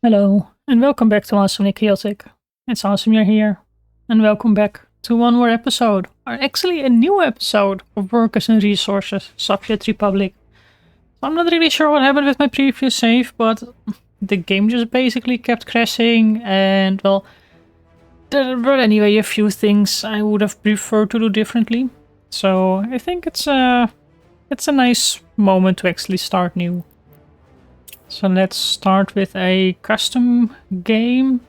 Hello, and welcome back to Awesome Chaotic. It's awesome you're here, and welcome back to one more episode, or actually a new episode of Workers and Resources, Soviet Republic. I'm not really sure what happened with my previous save, but the game just basically kept crashing, and well, there were anyway a few things I would have preferred to do differently. So I think it's a nice moment to actually start new. So let's start with a custom game.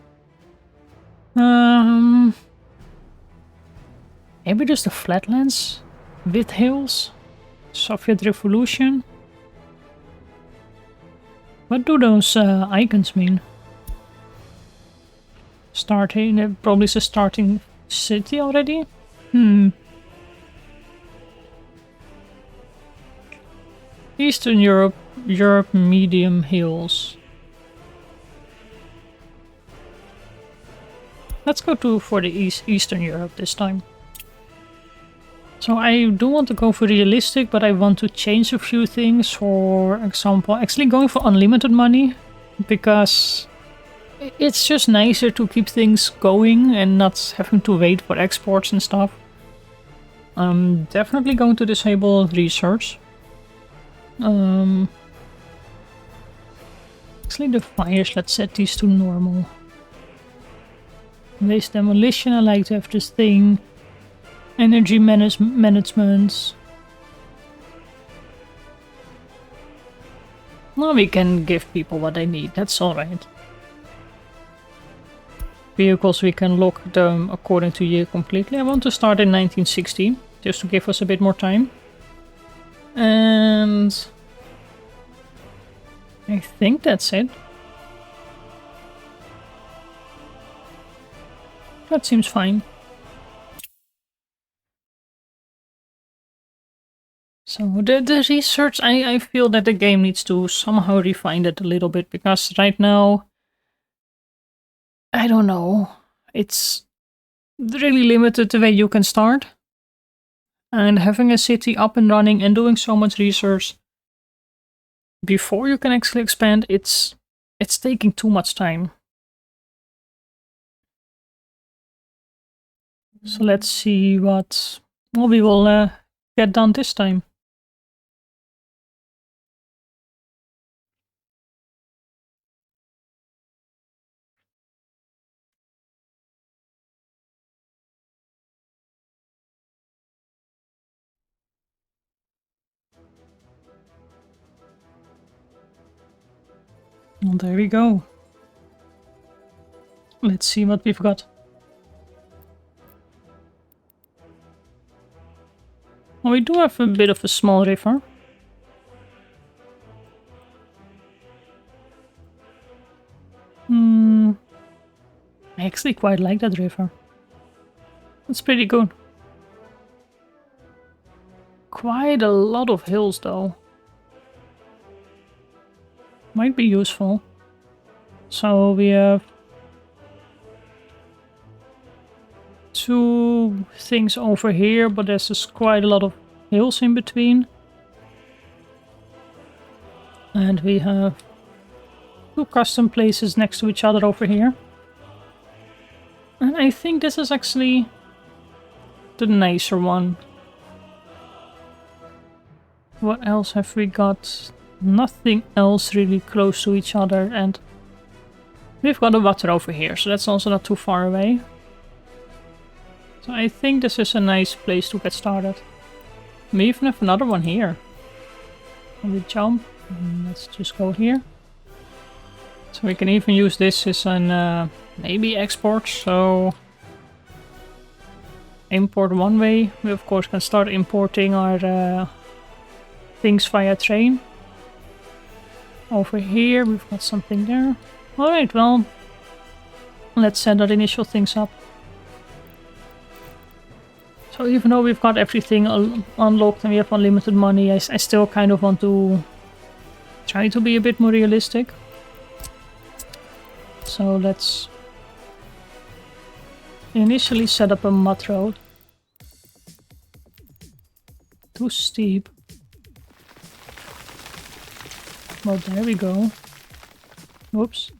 Maybe just the flatlands with hills. Soviet Revolution. What do those icons mean? Starting, probably it's a starting city already? Eastern Europe, medium hills. Let's go for the Eastern Europe this time. So I do want to go for realistic, but I want to change a few things. For example, actually going for unlimited money, because it's just nicer to keep things going and not having to wait for exports and stuff. I'm definitely going to disable research. Actually the fires, let's set these to normal. Waste demolition, I like to have this thing. Energy management. Well, we can give people what they need, that's alright. Vehicles, we can lock them according to year completely. I want to start in 1960, just to give us a bit more time. And I think that's it. That seems fine. So the research, I feel that the game needs to somehow refine it a little bit, because right now, I don't know, it's really limited the way you can start. And having a city up and running and doing so much research before you can actually expand, it's taking too much time. So let's see what we will get done this time. Well, there we go. Let's see what we've got. Well, we do have a bit of a small river. I actually quite like that river. It's pretty good. Quite a lot of hills though. Might be useful. So we have two things over here, but there's just quite a lot of hills in between. And we have two custom places next to each other over here. And I think this is actually the nicer one. What else have we got? Nothing else really close to each other, and we've got a water over here, so that's also not too far away. So I think this is a nice place to get started. We even have another one here. Can we jump? Let's just go here. So we can even use this as an maybe export, so import one way. We of course can start importing our things via train. Over here we've got something there. Alright, well, let's set our initial things up. So even though we've got everything unlocked and we have unlimited money, I still kind of want to try to be a bit more realistic. So let's initially set up a mud road. Too steep. Well, there we go. Whoops.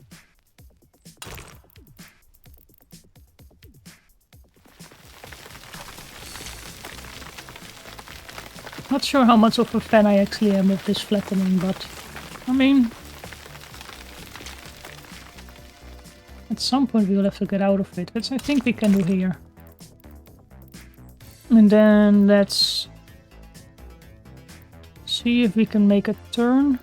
Not sure how much of a fan I actually am of this flattening, but I mean, at some point we will have to get out of it, which I think we can do here. And then let's see if we can make a turn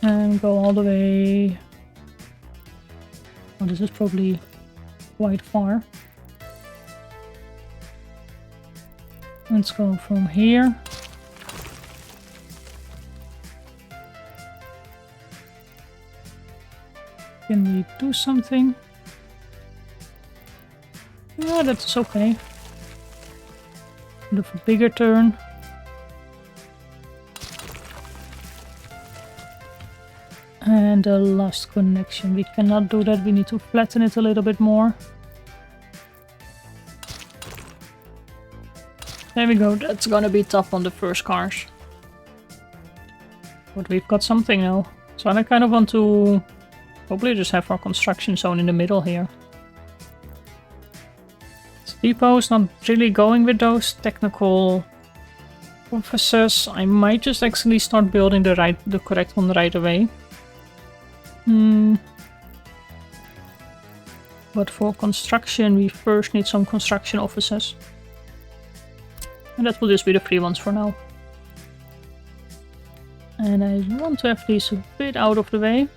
and go all the way. Oh, this is probably quite far. Let's go from here. Can we do something? Yeah, that's okay. Do a bigger turn. And a last connection. We cannot do that. We need to flatten it a little bit more. There we go. That's gonna be tough on the first cars. But we've got something now. So I kind of want to probably just have our construction zone in the middle here. Depot's not really going with those technical offices. I might just actually start building the correct one right away. But for construction, we first need some construction offices. And that will just be the free ones for now. And I want to have these a bit out of the way.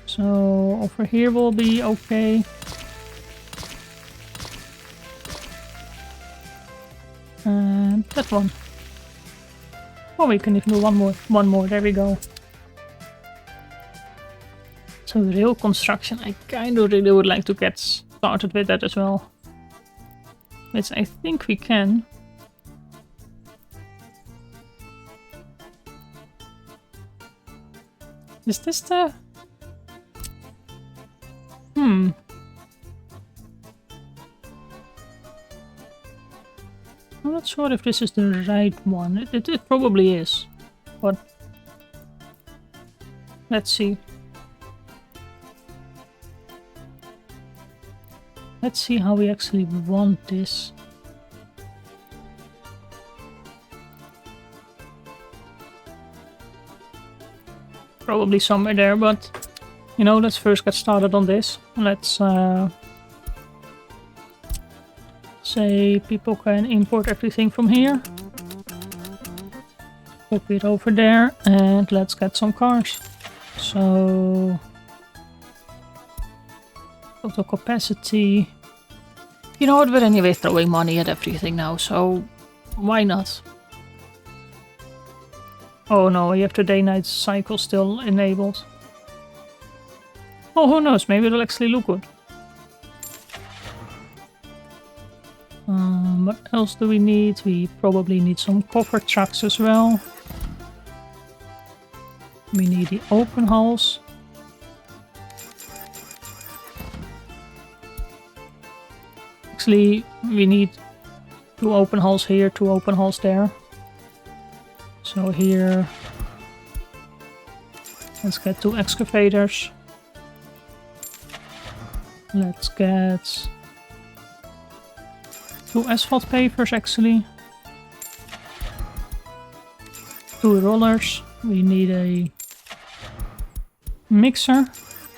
So over here will be okay. And that one. Oh, we can even do one more. There we go. So rail construction, I kind of really would like to get started with that as well. Which I think we can. Is this the... I'm not sure if this is the right one. It probably is. But let's see. Let's see how we actually want this. Probably somewhere there, but you know, let's first get started on this. Let's say people can import everything from here. Copy it over there and let's get some cars. So total capacity. You know what, we're anyway throwing money at everything now, so why not? Oh no, you have the day-night cycle still enabled. Oh, who knows, maybe it'll actually look good. What else do we need? We probably need some covered trucks as well. We need the open hulls. Actually, we need 2 open hulls here, 2 open hulls there. So here, let's get 2 excavators. Let's get 2 asphalt pavers actually. 2 rollers. We need a mixer,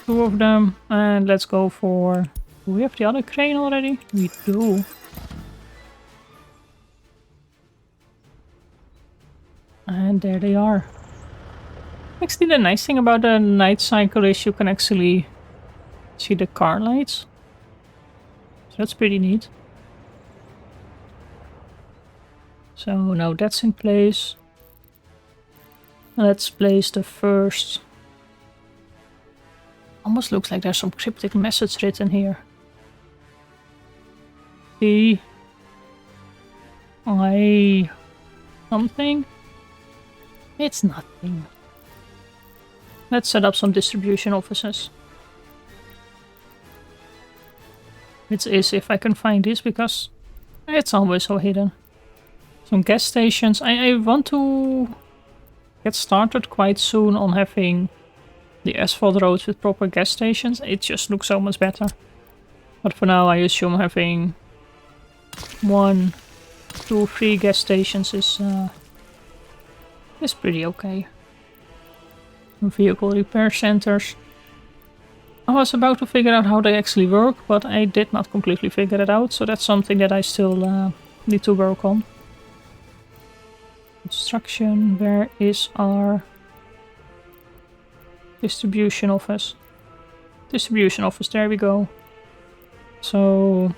2 of them. And let's go for... Do we have the other crane already? We do. And there they are. Actually, the nice thing about the night cycle is you can actually see the car lights. So that's pretty neat. So now that's in place. Let's place the first... Almost looks like there's some cryptic message written here. Something? It's nothing. Let's set up some distribution offices. Which is if I can find this, because it's always so hidden. Some gas stations. I want to get started quite soon on having the asphalt roads with proper gas stations. It just looks so much better. But for now I assume having 1, 2, 3 gas stations is pretty okay. Vehicle repair centers. I was about to figure out how they actually work, but I did not completely figure it out, so that's something that I still need to work on. Construction, where is our distribution office? Distribution office, there we go. So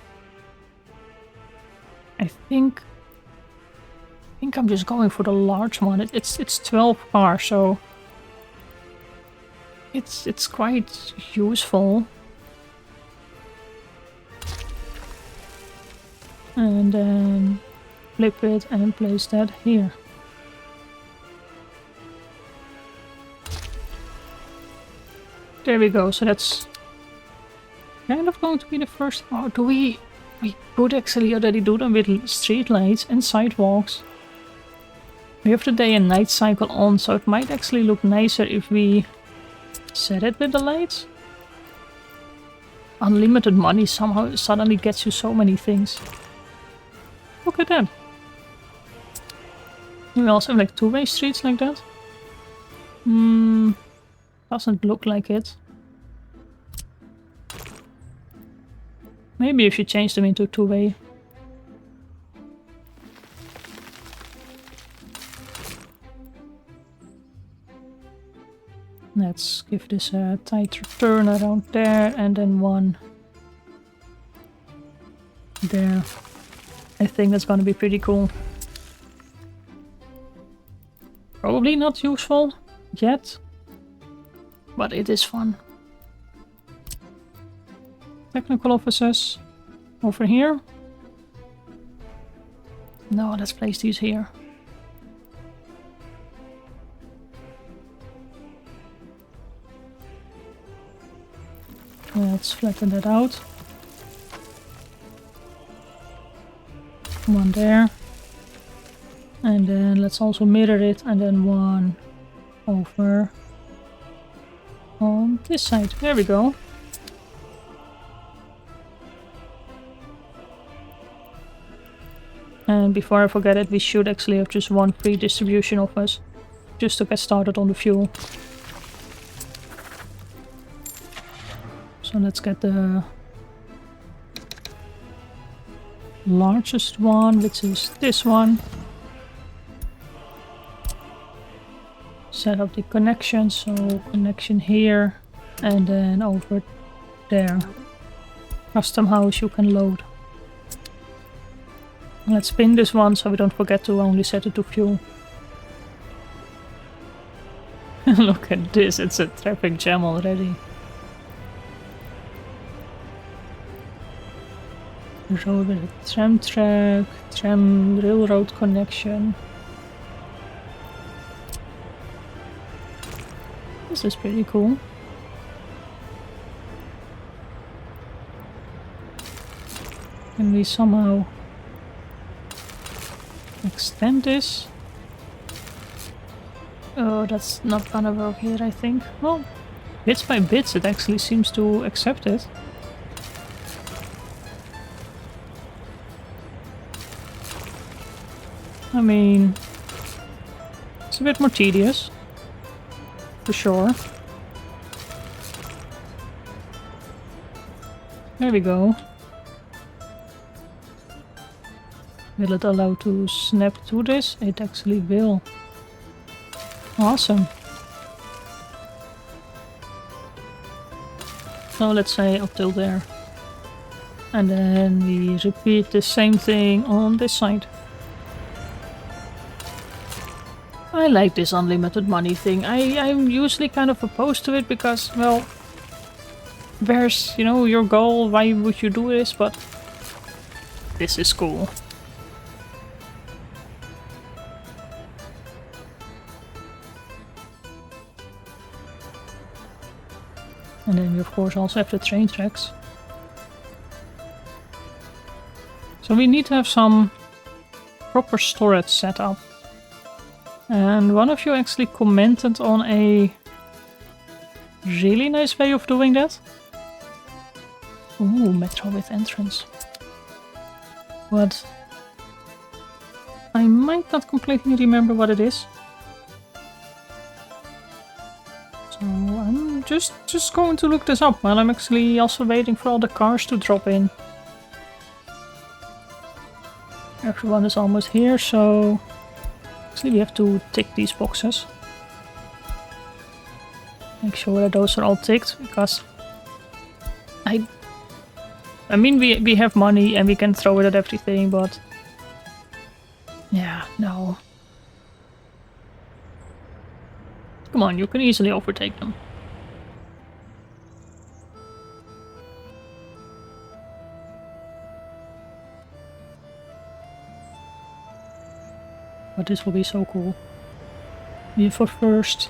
I think I'm just going for the large one. It's 12 cars, so it's quite useful. And then flip it and place that here. There we go. So that's kind of going to be the first. Oh, we could actually already do them with street lights and sidewalks. We have the day and night cycle on, so it might actually look nicer if we set it with the lights. Unlimited money somehow suddenly gets you so many things. Look at that. We also have like two-way streets like that. Doesn't look like it. Maybe if you change them into two-way. Let's give this a tighter turn around there and then one there. I think that's gonna be pretty cool. Probably not useful yet, but it is fun. Technical offices over here. No, let's place these here. Let's flatten that out. One there. And then let's also mirror it and then one over on this side. There we go. And before I forget it, we should actually have just one free distribution office just to get started on the fuel. So let's get the largest one, which is this one. Set up the connection, so connection here and then over there. Custom house you can load. Let's pin this one so we don't forget to only set it to fuel. Look at this, it's a traffic jam already. Road with a tram track, tram railroad connection. This is pretty cool. Can we somehow extend this? Oh, that's not gonna work here, I think. Well, bits by bits it actually seems to accept it. I mean, it's a bit more tedious, for sure. There we go. Will it allow to snap to this? It actually will. Awesome. So let's say up till there. And then we repeat the same thing on this side. I like this unlimited money thing. I'm usually kind of opposed to it because, well, where's, you know, your goal? Why would you do this? But this is cool. And then we of course also have the train tracks. So we need to have some proper storage set up. And one of you actually commented on a really nice way of doing that. Ooh, metro with entrance. but I might not completely remember what it is. So I'm just going to look this up while I'm actually also waiting for all the cars to drop in. Everyone is almost here, so actually we have to tick these boxes. Make sure that those are all ticked, because I mean we have money and we can throw it at everything, but yeah, no. Come on, you can easily overtake them. But this will be so cool. We have our first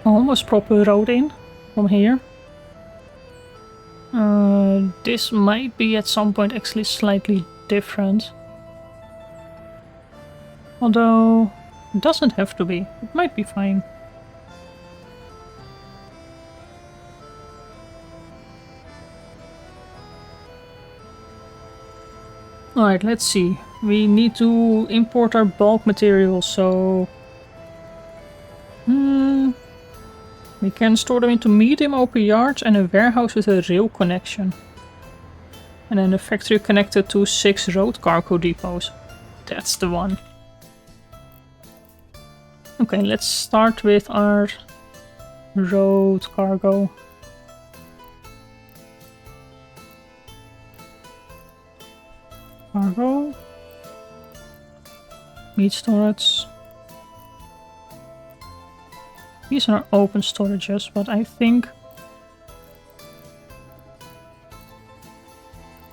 almost proper road in from here. This might be at some point actually slightly different. Although it doesn't have to be. It might be fine. Alright, let's see. We need to import our bulk materials, so we can store them into medium open yards and a warehouse with a rail connection. And then a factory connected to 6 road cargo depots. That's the one. Okay, let's start with our road cargo. Cargo. Meat storage. These are open storages, but I think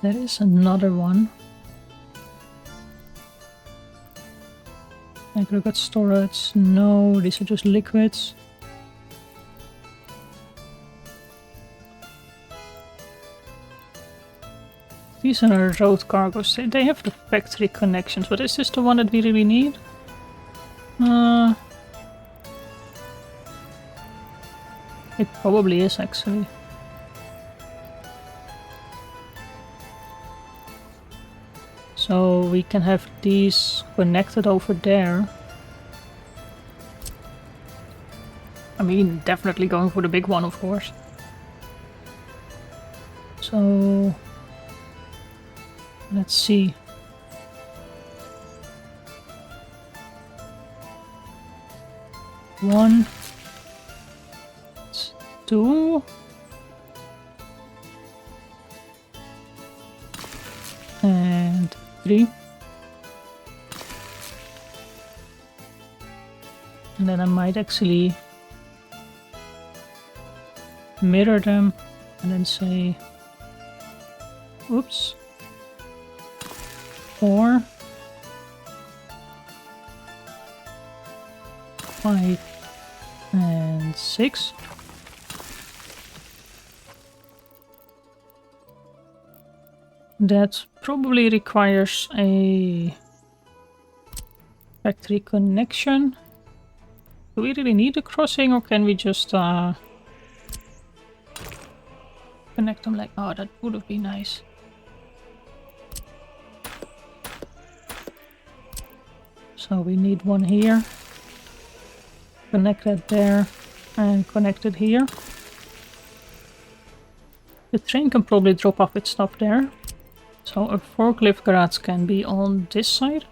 there is another one. Aggregate storage. No, these are just liquids. These are our road cargos. They have the factory connections, but is this the one that we really need? It probably is, actually. So we can have these connected over there. I mean, definitely going for the big one, of course. So let's see. One, two, and 3. And then I might actually mirror them and then say, oops, 4, 5, and 6. That probably requires a factory connection. Do we really need a crossing, or can we just connect them like... Oh, that would have been nice. So we need one here. Connect that there and connect it here. The train can probably drop off its stuff there. So a forklift garage can be on this side.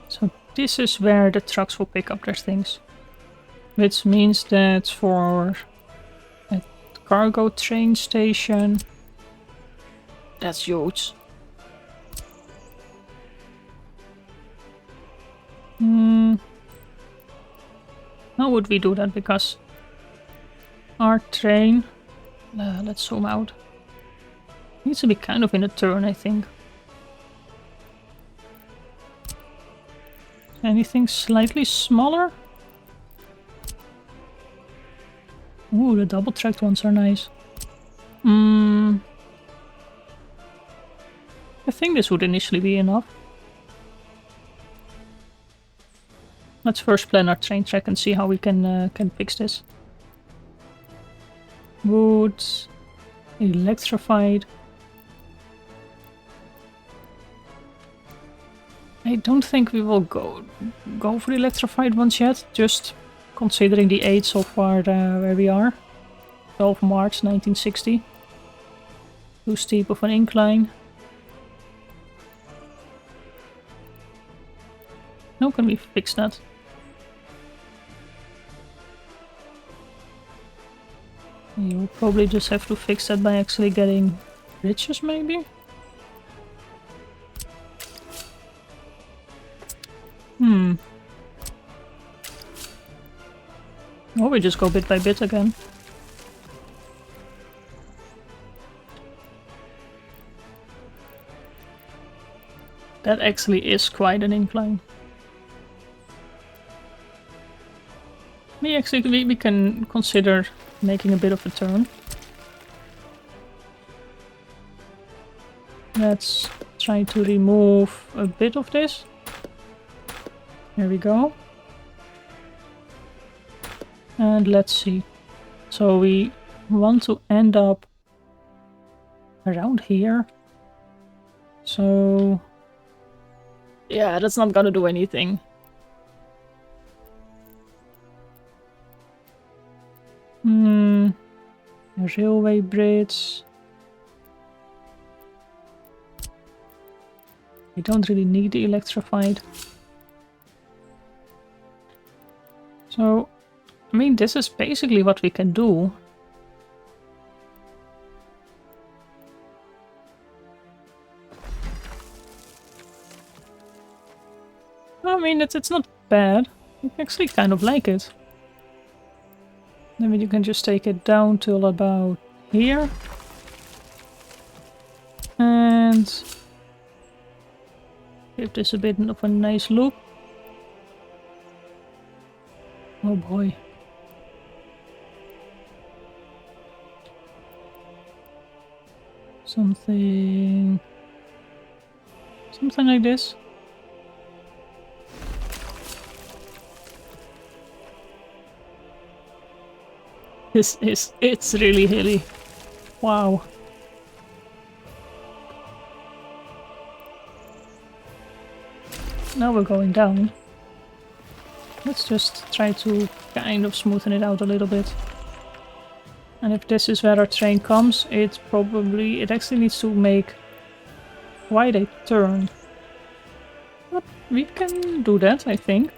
So this is where the trucks will pick up their things. Which means that for a cargo train station, that's huge. How would we do that? Because our train, let's zoom out, needs to be kind of in a turn, I think. Anything slightly smaller? Ooh, the double-tracked ones are nice. I think this would initially be enough. Let's first plan our train track and see how we can fix this. Wood. Electrified. I don't think we will go for the electrified ones yet, just considering the age so far where we are. 12 March 1960. Too steep of an incline. How can we fix that? You'll probably just have to fix that by actually getting bridges, maybe? Or we just go bit by bit again. That actually is quite an incline. We can consider making a bit of a turn. Let's try to remove a bit of this. There we go. And let's see. So we want to end up around here. So yeah, that's not gonna do anything. A railway bridge. We don't really need the electrified. So, I mean, this is basically what we can do. I mean, it's not bad. I actually kind of like it. Then you can just take it down till about here. And give this a bit of a nice look. Oh boy. Something like this. It's really hilly. Wow. Now we're going down. Let's just try to kind of smoothen it out a little bit. And if this is where our train comes, it actually needs to make quite a turn. But we can do that, I think.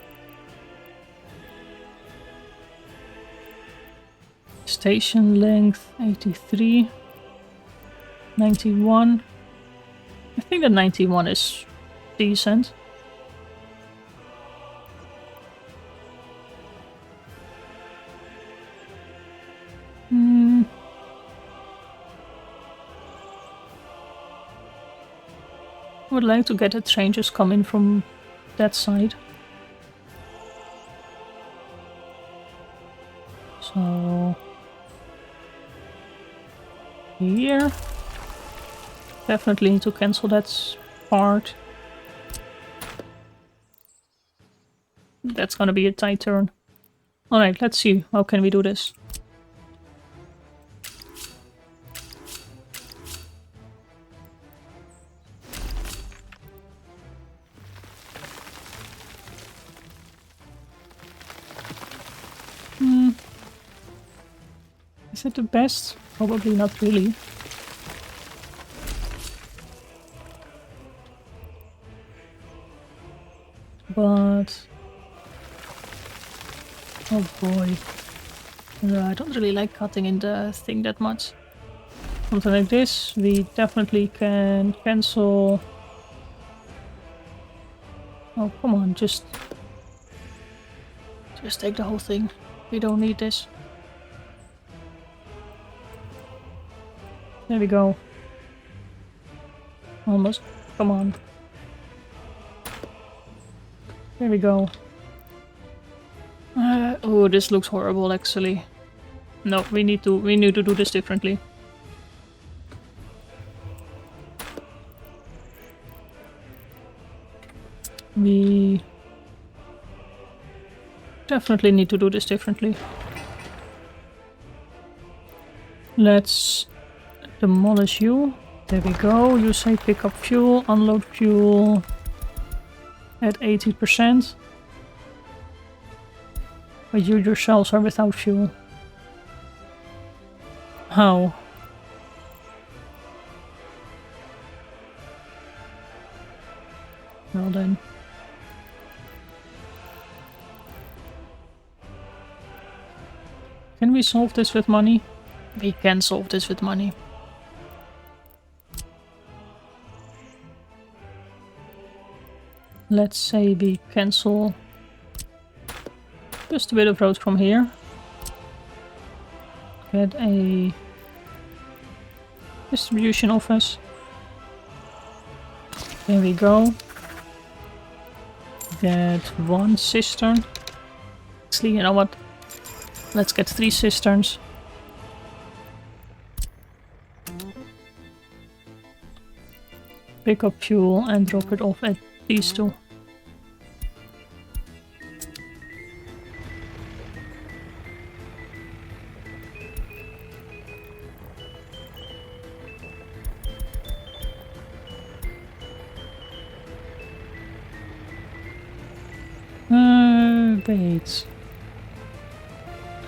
Station length 83, 91. I think that 91 is decent. I would like to get a train just coming from that side. So here. Definitely need to cancel that part. That's gonna be a tight turn. Alright, let's see. How can we do this? Is it the best? Probably not really. But oh boy. I don't really like cutting in the thing that much. Something like this, we definitely can cancel. Oh, come on, just take the whole thing. We don't need this. There we go. Almost. Come on. There we go. Oh, this looks horrible actually. No, we need to do this differently. We definitely need to do this differently. Let's demolish you. There we go. You say pick up fuel, unload fuel at 80%. But you yourselves are without fuel. How? Well then. Can we solve this with money? We can solve this with money. Let's say we cancel just a bit of road from here. Get a distribution office. There we go. Get 1 cistern. Actually, you know what? Let's get 3 cisterns. Pick up fuel and drop it off at these 2. Wait.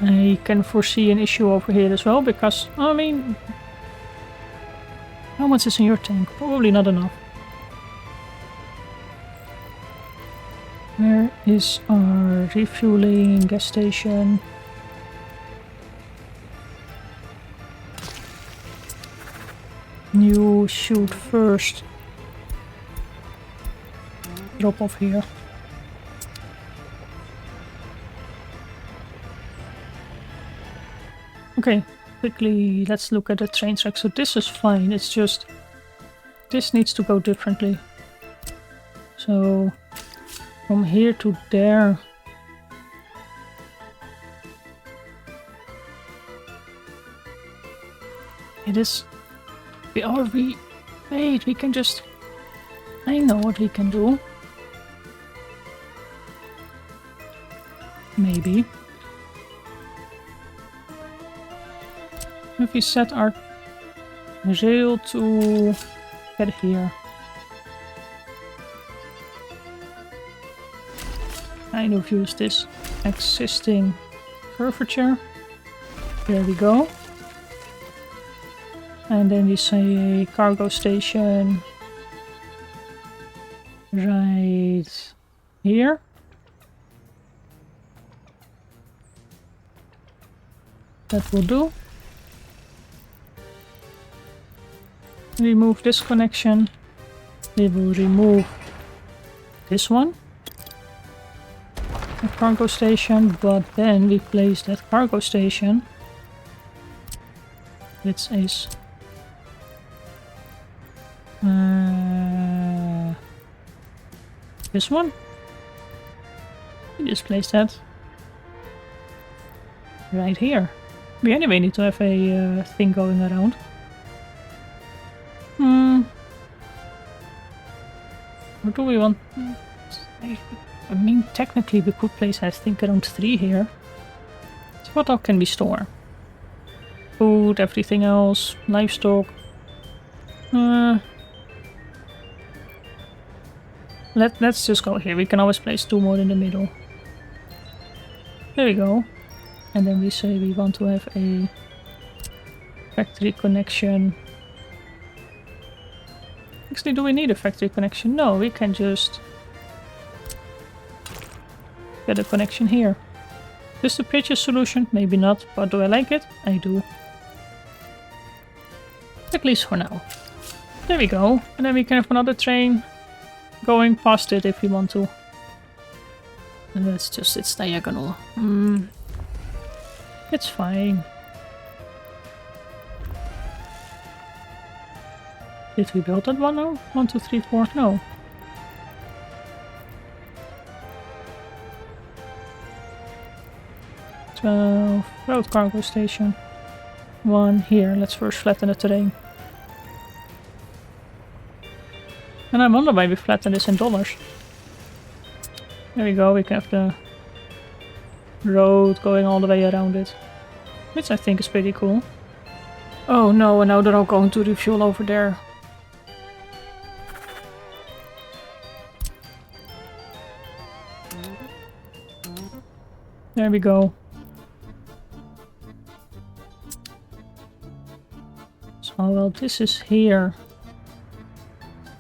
I can foresee an issue over here as well, because, I mean, how much is in your tank? Probably not enough. Where is our refueling gas station? You shoot first. Drop off here. Okay, quickly let's look at the train track. So this is fine, it's just this needs to go differently. So from here to there. It is... Wait, we can just... I know what we can do. Maybe. If we set our rail to get here. Kind of use this existing curvature. There we go. And then we say cargo station right here. That will do. Remove this connection. We will remove this one. The cargo station, but then we place that cargo station. Which is this one. We just place that right here. We anyway need to have a thing going around. What do we want? I mean, technically we could place, I think, around 3 here. So what all can we store? Food, everything else, livestock. Let's just go here. We can always place 2 more in the middle. There we go. And then we say we want to have a factory connection. Actually, do we need a factory connection? No, we can just get a connection here. Just a prettiest solution? Maybe not, but do I like it? I do. At least for now. There we go. And then we can have another train going past it if we want to. And that's just, it's diagonal. It's fine. Did we build that one now? 1, 2, 3, 4? No. Road cargo station. 1 here. Let's first flatten the terrain. And I wonder why we flatten this in dollars. There we go. We can have the road going all the way around it. Which I think is pretty cool. Oh no, and now they're all going to refuel over there. There we go. So, well, this is here.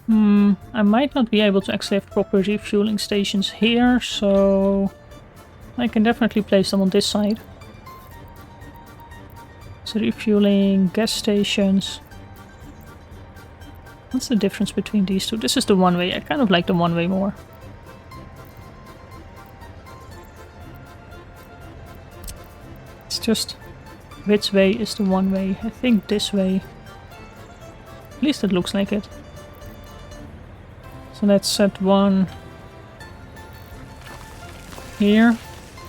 I might not be able to actually have proper refueling stations here, so I can definitely place them on this side. So refueling, gas stations. What's the difference between these two? This is the one way. I kind of like the one way more. It's just which way is the one way? I think this way. At least it looks like it. So let's set one here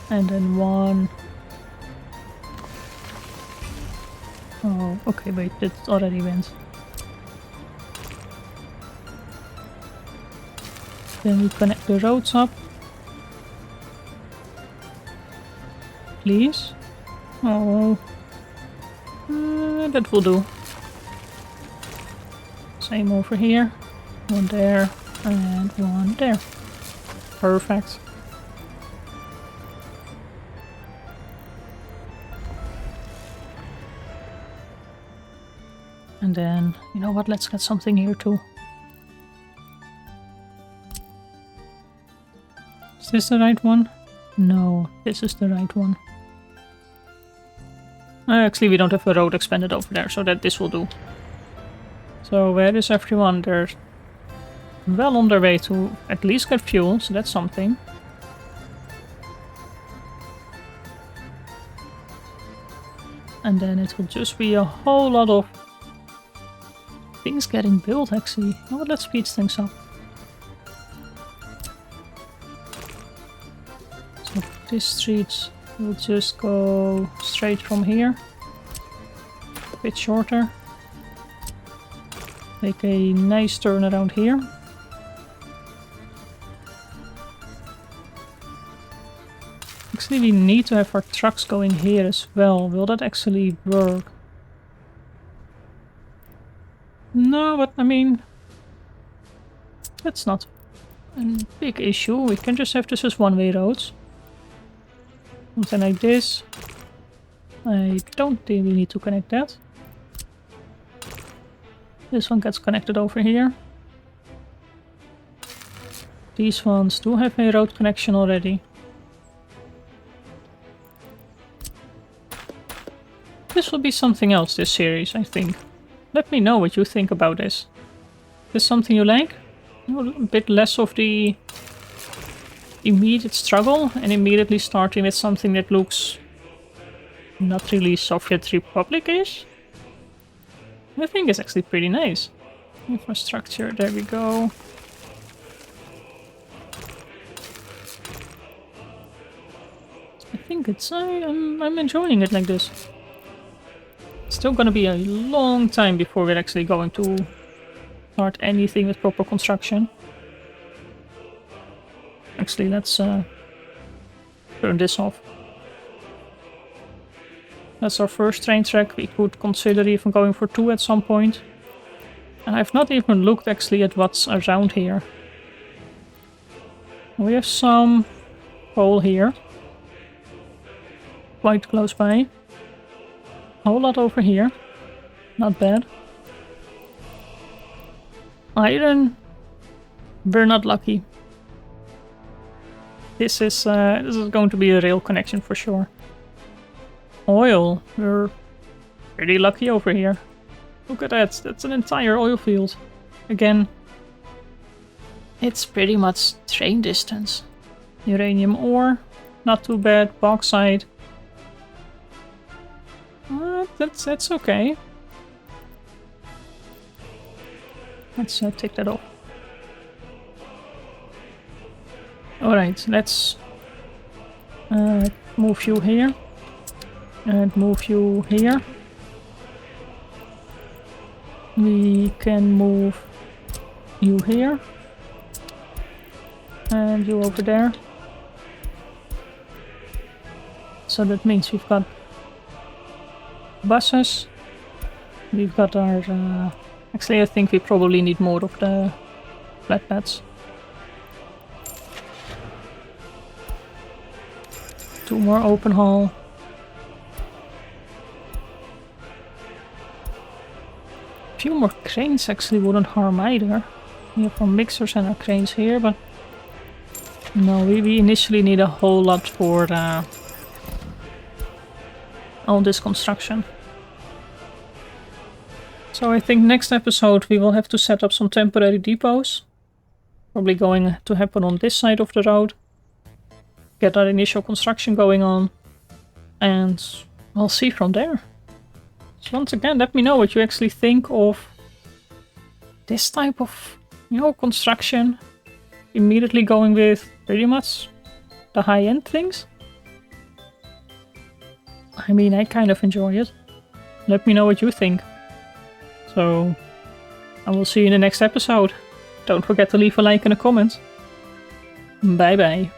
and then one. Oh, okay, wait, it already went. Then we connect the roads up. Please. Oh. That will do. Same over here. One there and one there. Perfect. And then, you know what, let's get something here too. Is this the right one? No, this is the right one. Actually, we don't have a road expanded over there, so that this will do. So where is everyone? They're well on their way to at least get fuel, so that's something. And then it will just be a whole lot of things getting built, actually. Oh, let's speed things up. So this street will just go straight from here. A bit shorter. Make a nice turn around here. Actually, we need to have our trucks going here as well. Will that actually work? No, but I mean, that's not a big issue. We can just have this as one-way roads. Something like this. I don't think we need to connect that. This one gets connected over here. These ones do have a road connection already. This will be something else this series, I think. Let me know what you think about this. Is this something you like? A bit less of the immediate struggle and immediately starting with something that looks not really Soviet Republic-ish. I think it's actually pretty nice. Infrastructure, there we go. I think it's... I'm enjoying it like this. It's still gonna be a long time before we're actually going to start anything with proper construction. Actually, let's turn this off. That's our first train track. We could consider even going for 2 at some point. And I've not even looked actually at what's around here. We have some coal here. Quite close by. A whole lot over here. Not bad. Iron. We're not lucky. This is going to be a rail connection for sure. Oil. We're pretty lucky over here. Look at that. That's an entire oil field. Again, it's pretty much train distance. Uranium ore. Not too bad. Bauxite. That's okay. Let's take that off. Alright, let's move you here. And move you here. We can move you here. And you over there. So that means we've got buses We've got our... actually, I think we probably need more of the flatbeds. 2 more open haul. A few more cranes actually wouldn't harm either. We have our mixers and our cranes here, but... no, we initially need a whole lot for all this construction. So I think next episode we will have to set up some temporary depots. Probably going to happen on this side of the road. Get our initial construction going on. And we'll see from there. So once again, let me know what you actually think of this type of, you know, construction. Immediately going with pretty much the high-end things. I mean, I kind of enjoy it. Let me know what you think. So, I will see you in the next episode. Don't forget to leave a like and a comment. Bye bye.